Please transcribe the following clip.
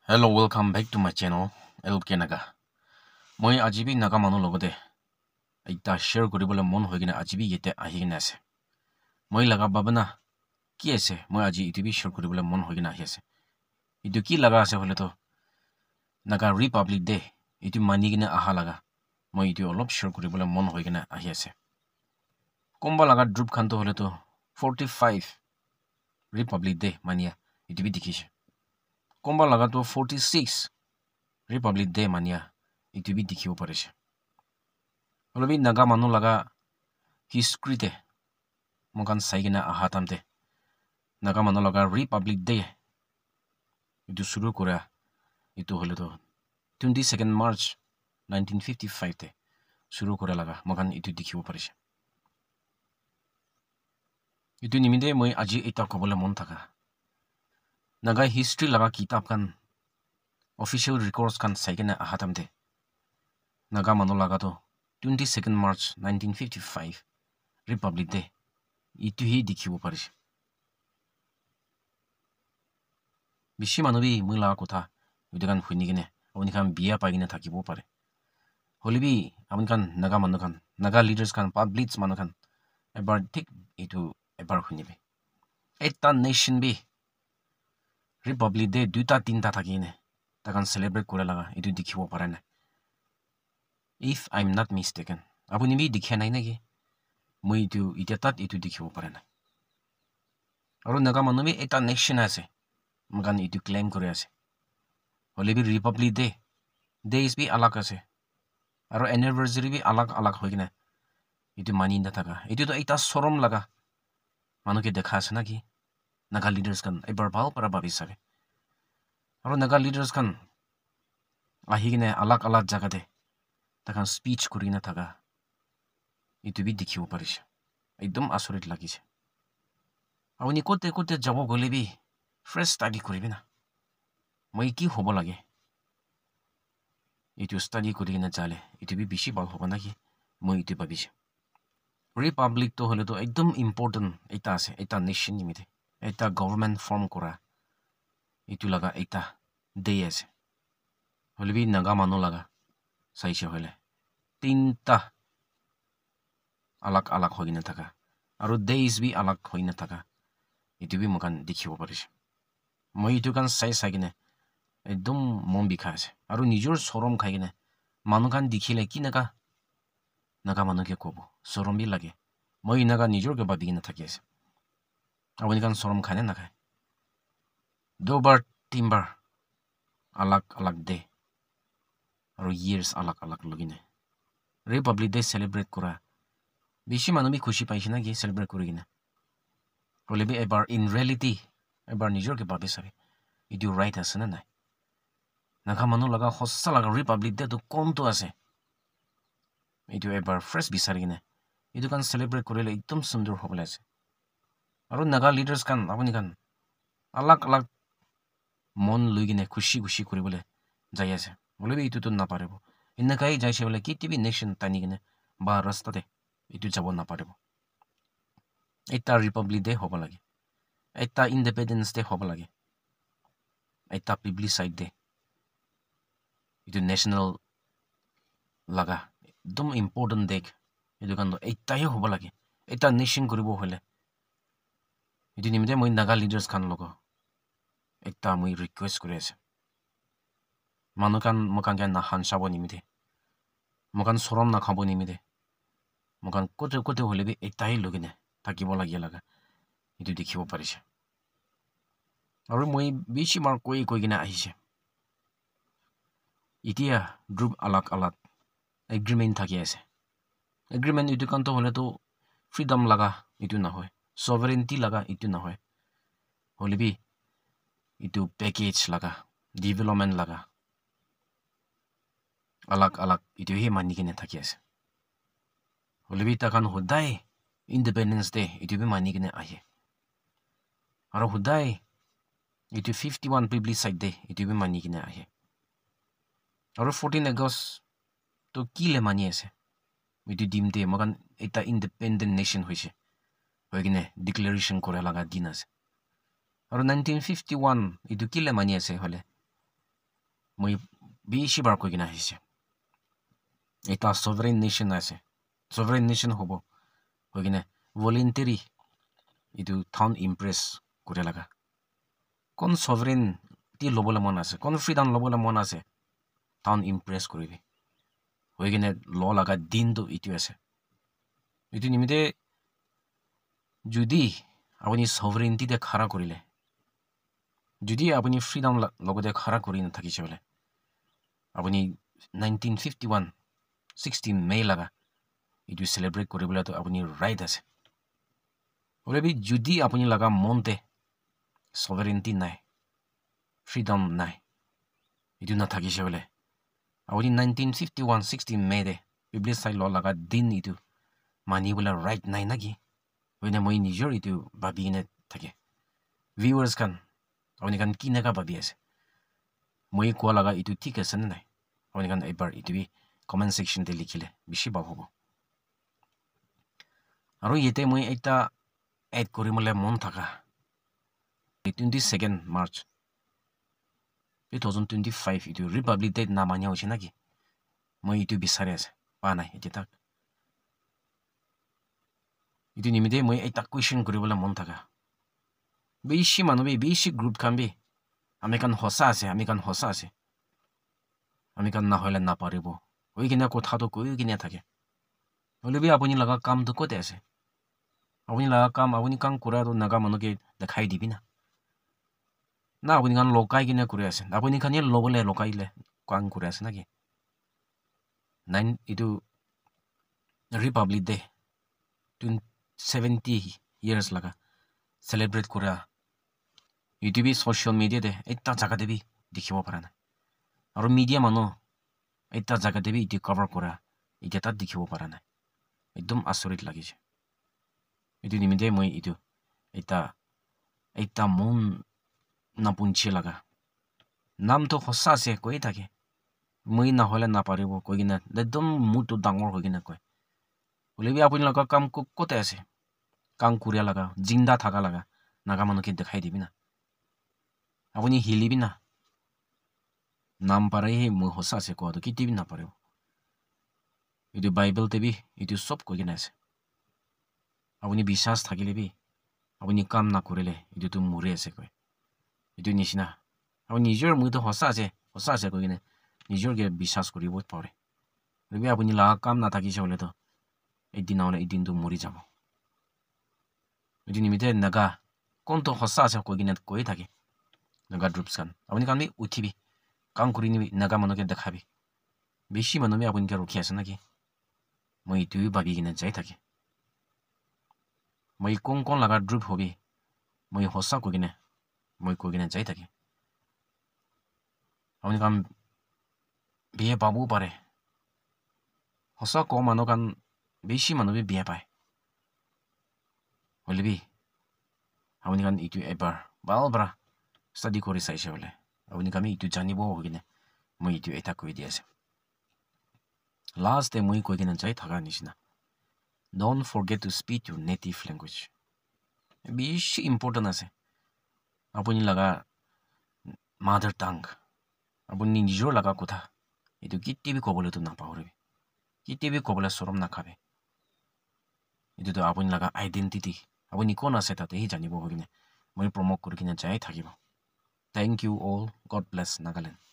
Hello, welcome back to my channel, LK Naga. Moi ajibi naga manu logode. Aita share koribole mon hoigina ajibi yete ahigina ase. Moi laga babana ki ase? Moi aji itubi share koribole mon hoigina ahi ase. Itu ki laga ase hole to Naga Republic Day. Itu manigina aha laga. Moi itu olop share koribole mon hoigina ahi ase. Komba laga drup khanto hole to 45 Republic Day mania itubi dikhishe. Komba laga to 46 Republic Day mania itubi dikhibo parise. Holobi naga manu laga history te mokan saigina aha tamte naga manu laga Republic Day itu suru kora itu hole to 22nd March 1955 te suru kora laga mokan itu dikhibo parise. Itu nimide moi aji eta kobole mon thaka naga history laga kitab kan official records kan saigina aha tamte naga manu laga to 22nd March 1955 Republic Day itu hi dikhibo parise. Bishi manubi mula kotha udegan hunigine abuni kan biya pagina thakibo pare holibi abuni kan naga manu kan naga leaders kan publics manu kan ebar thik itu ebar hunibe eta nation bi Republic Day duta tinta thakine takan celebrate kore laga itu dikhibo pare na if I'm not mistaken abuni bi dikhya nai naki moi itu itatat itu dikhibo pare na aru naga manu bi eta nation ase magan itu claim kore ase holibi Republic Day days bi alag ase aru anniversary bi alag hoigina itu mani na thaka itu to eta sorom laga manu ke dekha ase naki naga leaders kan ebar bhal para babi sare aru naga leaders kan ahigine alag jaga de takan speech kurina thaka itu bi dikhibo parise ekdom asorit lagise awuni kote jabo gole bi fresh study kuribina moi ki hobo lage itu study kurina jale itu bi bishi bal hoba naki moi itu babise Republic to hole to ekdom important eta ase eta nation nimite eta government form kora itu laga eta day ase holibi naga manu laga saise hole tinta alag hoigina thaka aru days bi alag hoina thaka itu bi mokan dikhibo parise moi itu kan saigine ekdom mon bikha ase aru nijor sorom khaigine manu kan dikhile ki naga manu ke kobo sorom bi lage moi naga nijor ke babigina thaki ase abuni kan sorom khane na khai dobar timbar alag day aru years alag logine Republic Day celebrate kora bishi manu bi khushi paise na ki celebrate kurigina holebi ebar in reality ebar nijor ke babe sare itu right ase na nai naga manu laga hossa laga Republic Day to kom to ase itu ebar fresh bisarigine itu kan celebrate korele ekdom sundur hobole ase aru naga leaders kan abuni kan alag mon lugine khushi koribole jai ase holebi itu to na parebo inna kai jaise bole ki tv nation tani gine ba rasta te itu jabo na parebo eta Republic Day hobo lage eta Independence Day hobo lage eta Plebiscite Day itu national laga dum important day itu kan eta hi hobo lage eta nation koribo hole itu nimite moi naga leaders kan logo eta moi request kore ase manukan mokan kan na hansabo nimite mokan sorom na khabo nimite mokan kote hole bi eta hi logine থাকিব লাগে laga itu dikhibo parise aru moi bishi mar koi gina ahise itia group alag agreement thaki ase agreement itu kan to hole to freedom laga itu na hoy sovereignty laga itu na hoy holibi itu package laga development laga alag itu hi mani kine thaki ase holibi ta kan hodai Independence Day itu bi mani kine ahe aru hodai itu 51 Plebiscite Day itu bi mani kine ahe aru 14 August to kile mani ase itu dimte mogan eta independent nation hoise hoigine declaration kore laga din ase aru 1951 itu kile mani ase hole মই বেছি বাৰ কৈ কিনা আহিছে এটা sovereign nation আছে sovereign nation হ'ব হৈ কিনে voluntary ইটো থাউন ইমপ্ৰেছ কৰে লাগা কোন sovereign টি ল'বলৈ মন আছে কোন ফ্ৰীডম ল'বলৈ মন আছে থাউন ইমপ্ৰেছ কৰিবি হৈ কিনে ল লাগা দিনটো ইটো আছে ইটো নিমিতে যদি আপুনি sovereignty খাৰা কৰিলে যদি আপুনি ফ্ৰীডম লগতে খাৰা কৰি নাথাকিছে বলে আপুনি 1951 16 মে লাগা ইটো সেলিব্ৰেট কৰিবলৈ তো আপুনি ৰাইট আছে অলৰেডি যদি আপুনি লাগা মনতে sovereignty নাই ফ্ৰীডম নাই ইটো নাথাকিছে বলে আপুনি 1951 16 মে দে বিবলি চাই ল লাগা দিন ইটো মানিবলৈ ৰাইট নাই নাকি হয়নে মই নিজৰ ইটো ভাবি কিনে থাকে ভিউৱাৰ্ছ খান আপুনি খান কি নাকা ভাবি আছে মই কোৱা লাগা ইটো ঠিক আছে নে নাই আপুনি খান এবাৰ ইটো কমেন্ট সেকশনতে লিখিলে বেছি ভাল হ'ব আৰু ইয়াতে মই এটা এড কৰিমলে মন থাকা 22 মাৰ্চ 2025 ইটো ৰিপাব্লিক ডে না মানিয়া হৈছে নাকি মই ইটো বিচাৰি আছে পা নাই এতিয়া তাক ইটো নিমিতে মই এটা কুৱেশ্যন কৰিবলৈ মন থাকা বেছি মানুহ বেছি গ্ৰুপ খান আমি কান হসা আছে আমি কান না হলে না পাৰিব হৈ কিনে কথাটো কৈ কিনে থাকে হলেবি আপুনি লাগা কামটো কতে আছে আপুনি লাগা কাম আপুনি কাম কৰাটো নাগা মানুহকে দেখাই দিবি না না আপুনি কান লকাই কিনে কৰি আছে আপুনি খানি লবলে লকাইলে কাম কৰি আছে নাকি 9 ইটো Republic day 70 years laga celebrate kora ইউটিউবে সোশ্যাল মিডিয়াতে এটা জায়গা দেবি দেখিব পাৰা নাই আৰু মিডিয়া মানুহ এটা জায়গা দেবি ইটো কভাৰ কৰা এটা তাত দেখিব পাৰা নাই একদম আচৰিত লাগিছে ইটো নিমিতে মই ইটো এটা মন নাপুঞ্চি লাগা নামটো সঁচা আছে কৈ থাকে মই নহলে নাপাৰিব কৈ কিনে একদম মুটো ডাঙৰ হৈ কিনে কয় বলেবি আপুনি লগা কাম কতে আছে কাম কৰিয়া লাগা জিন্দা থাকা লাগা নাগা মানুহকে দেখাই দিবি না আপুনি হিলিবি না নাম পাৰাই মই সঁচা আছে কোৱাটো কেতিয়াবি নাপাৰিব ইটো বাইবেল তেবি ইটো সব কৈ কিনে আছে আপুনি বিশ্বাস থাকিলেবি আপুনি কাম নকৰিলে ইটো মৰি আছে কয় ইটো নিচিনা আপুনি নিজৰ মইতো সঁচা আছে কৈ কিনে নিজৰকে বিশ্বাস কৰিব পাৰে যদি আপুনি লাগা কাম নাথাকিছে হলেতো এদিনটো মৰি যাব ইটো নিমিতে নাগা কোনটো সঁচা আছে কৈ কিনে কৈ থাকে নাগা গ্ৰুপছ খান আপুনি কাম উঠিবি কাম কৰি নিবি নাগা মানুহকে দেখাবি বেছি মানুহে আপুনিকে ৰখি আছে নাকি মই ইটোৱে ভাবি কিনে যাই থাকে মই কোন লাগা গ্ৰুপ হবি মই সঁচা কৈ কিনে যাই থাকে আপুনি কাম বিয়ে পাবও পাৰে সঁচা কম মানুহ কান বেছি মানুহে বিয়া পায় হলেবি আপুনি কান ইটো এবাৰ বালব্ৰা ষ্টাডি কৰি চাইছে হলে আপুনি কামি ইটো জানিব হৈ কিনে মই ইটো এটা কৈ দি আছে লাষ্ট মই কৈ কিনে যাই থাকা নিচিনা don't forget to speak your native language বেছি ইম্পৰ্টেণ্ট আছে আপুনি লাগা মাদাৰ টাং আপুনি নিজৰ লাগা কথা এইটো কেতিয়াবি ক'বলৈতো নাপাহৰিবি কেতিয়াবি ক'বলৈ শৰম নাখাবে এইটোতো আপুনি লাগা আইডেন্টিটি আপুনি কোন আছে তাতেই জানিব হৈ কিনে মই প্ৰমোট কৰি কিনে যাই থাকিব Thank you all. God bless Nagaland.